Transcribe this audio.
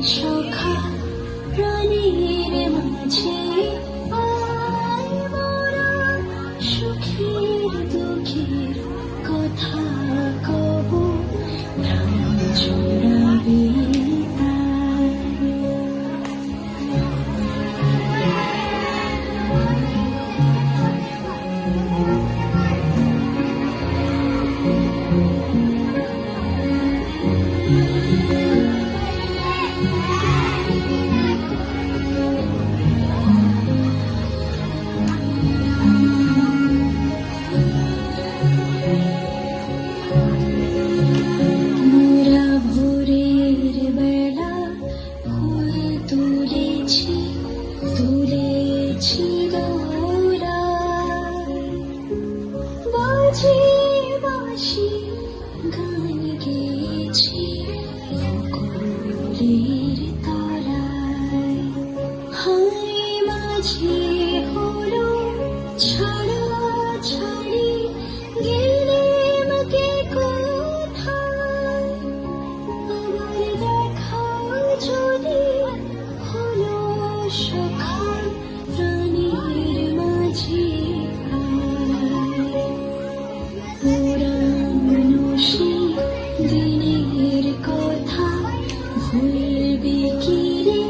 সখা প্রাণীর মাঝে আয় মোরা সুখের দুঃখের কথা কব প্রাণ জুড়াবে তুলেছি বাজে বাঁশি গান গেয়েছি বকুলের তারায় হায় মাঝে হলো ছাড়া ছাড়ি গেলেম কে কোথায় আবার দেখা যদি হলো সখা প্রাণীর মাঝে পুরানো সেই দিনের কথা ভুলবে কি রে